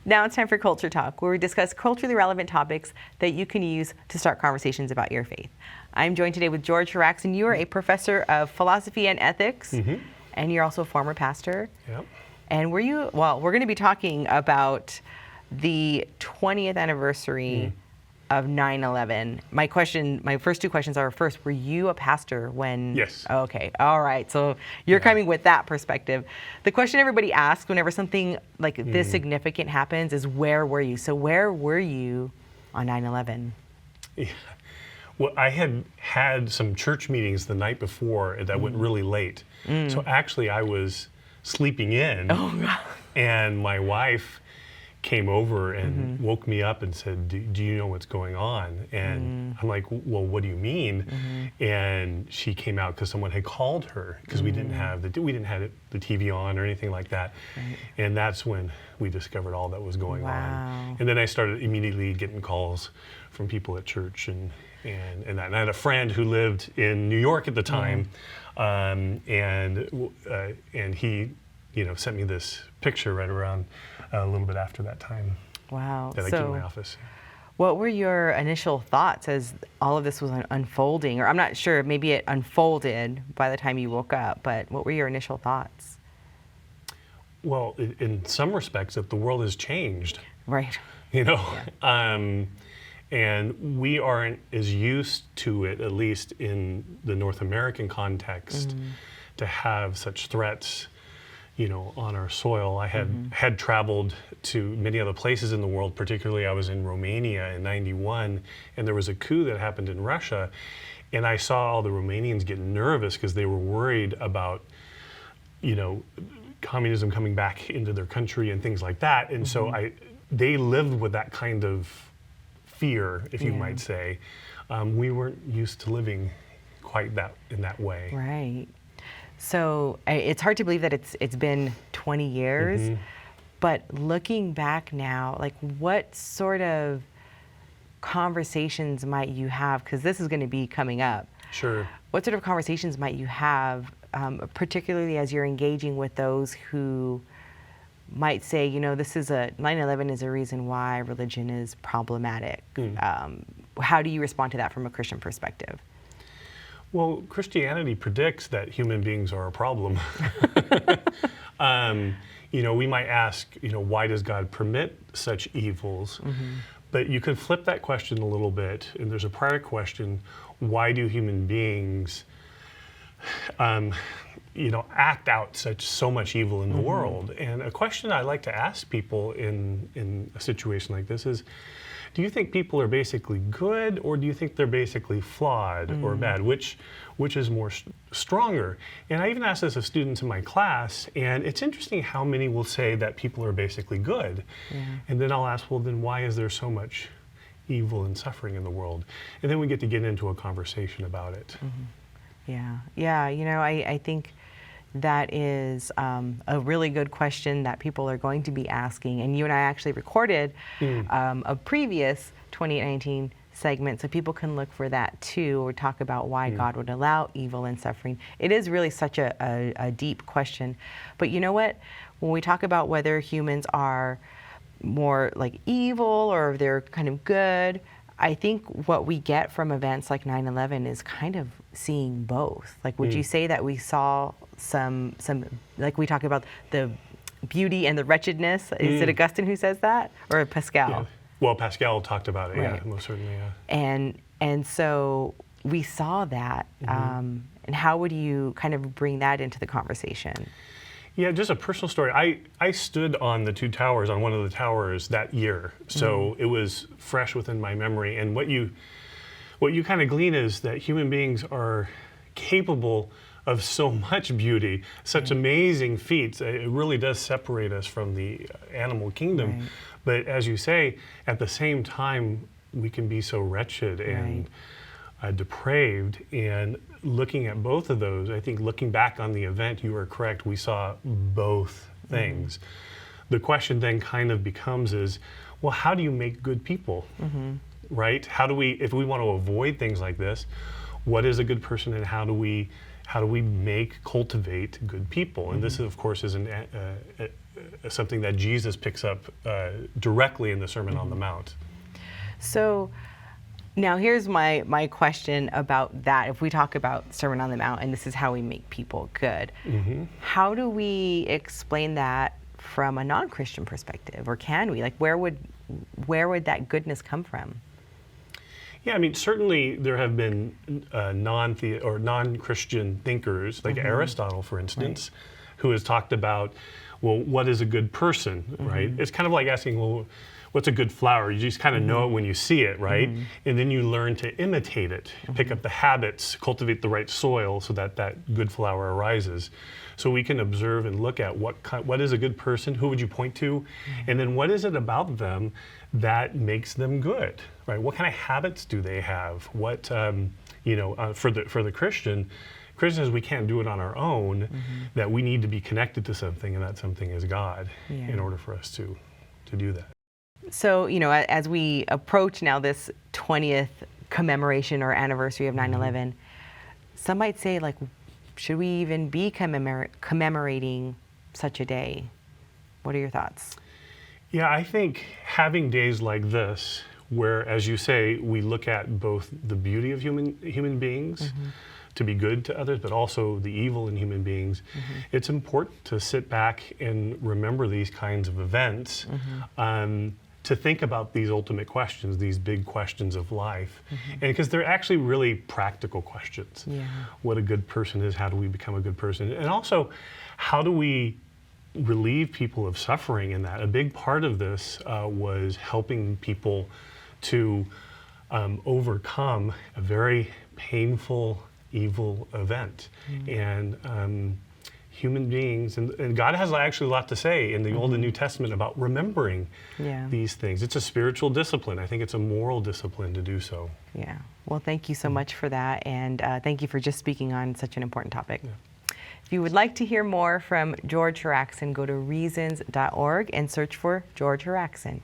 Now it's time for Culture Talk, where we discuss culturally relevant topics that you can use to start conversations about your faith. I'm joined today with George Haraksin. You are a professor of philosophy and ethics, and you're also a former pastor. Yep. And we're going to be talking about the 20th anniversary of 9/11. My first two questions are, first, were you a pastor when? Yes. Oh, okay. All right. So you're coming with that perspective. The question everybody asks whenever something like this significant happens is, where were you? So where were you on 9/11? Yeah. Well, I had some church meetings the night before that went really late. So actually I was sleeping in. Oh, God. And my wife came over and woke me up and said, do you know what's going on? And I'm like, well, what do you mean? And she came out because someone had called her, because we didn't have the TV on or anything like that. Right. And that's when we discovered all that was going on. And then I started immediately getting calls from people at church and that. And I had a friend who lived in New York at the time, and he, sent me this picture right around a little bit after that time. Wow. That I came to my office. What were your initial thoughts as all of this was unfolding? Or I'm not sure, maybe it unfolded by the time you woke up, but what were your initial thoughts? Well, in some respects, that the world has changed. Right. And we aren't as used to it, at least in the North American context, to have such threats, on our soil. I had traveled to many other places in the world. Particularly, I was in Romania in '91, and there was a coup that happened in Russia, and I saw all the Romanians get nervous because they were worried about, communism coming back into their country and things like that. And so they lived with that kind of fear, if you might say. We weren't used to living quite in that way. Right. So it's hard to believe that it's been 20 years, but looking back now, like, what sort of conversations might you have? Because this is going to be coming up. Sure. What sort of conversations might you have, particularly as you're engaging with those who might say, 9/11 is a reason why religion is problematic. How do you respond to that from a Christian perspective? Well, Christianity predicts that human beings are a problem. We might ask, why does God permit such evils? But you could flip that question a little bit, and there's a prior question: why do human beings act out so much evil in the world? And a question I like to ask people in a situation like this is, do you think people are basically good, or do you think they're basically flawed or bad? Which is more stronger? And I even asked this of students in my class, and it's interesting how many will say that people are basically good. And then I'll ask, well, then why is there so much evil and suffering in the world? And then we get into a conversation about it. I think that is a really good question that people are going to be asking. And you and I actually recorded a previous 2019 segment, so people can look for that too, or talk about why God would allow evil and suffering. It is really such a deep question. But you know what? When we talk about whether humans are more like evil or they're kind of good, I think what we get from events like 9/11 is kind of seeing both. Like, would you say that we saw some, like, we talk about the beauty and the wretchedness? Is it Augustine who says that, or Pascal? Yeah. Well, Pascal talked about it, Right. yeah, most certainly, yeah. And so we saw that. And how would you kind of bring that into the conversation? Yeah, just a personal story. I stood on one of the towers that year, so it was fresh within my memory. And what you kind of glean is that human beings are capable of so much beauty, such amazing feats. It really does separate us from the animal kingdom. Right. But as you say, at the same time, we can be so wretched and depraved. And looking at both of those, I think looking back on the event, you are correct, we saw both things. The question then kind of becomes well, how do you make good people, right? How do we, if we want to avoid things like this, what is a good person, and how do we cultivate good people? And this, of course, is something that Jesus picks up directly in the Sermon on the Mount. So now here's my question about that. If we talk about Sermon on the Mount and this is how we make people good, how do we explain that from a non-Christian perspective, or can we? Like, where would that goodness come from? Yeah, I mean, certainly there have been non-Christian thinkers, like Aristotle, for instance, who has talked about, well, what is a good person, right? It's kind of like asking, well, what's a good flower? You just kind of know it when you see it, right? And then you learn to imitate it, pick up the habits, cultivate the right soil so that that good flower arises. So we can observe and look at what is a good person, who would you point to, and then what is it about them that makes them good, right? What kind of habits do they have? What, for the Christian, Christians, we can't do it on our own, that we need to be connected to something, and that something is God in order for us to do that. So, as we approach now this 20th commemoration or anniversary of 9/11, some might say, like, should we even be commemorating such a day? What are your thoughts? Yeah, I think having days like this, where, as you say, we look at both the beauty of human beings, to be good to others, but also the evil in human beings, it's important to sit back and remember these kinds of events, to think about these ultimate questions, these big questions of life. And because they're actually really practical questions. What a good person is, how do we become a good person? And also, how do we relieve people of suffering in that? A big part of this was helping people to overcome a very painful, evil event. And human beings, and God has actually a lot to say in the Old and New Testament about remembering these things. It's a spiritual discipline. I think it's a moral discipline to do so. Yeah. Well, thank you so much for that, and thank you for just speaking on such an important topic. If you would like to hear more from George Haraksin, go to reasons.org and search for George Haraksin.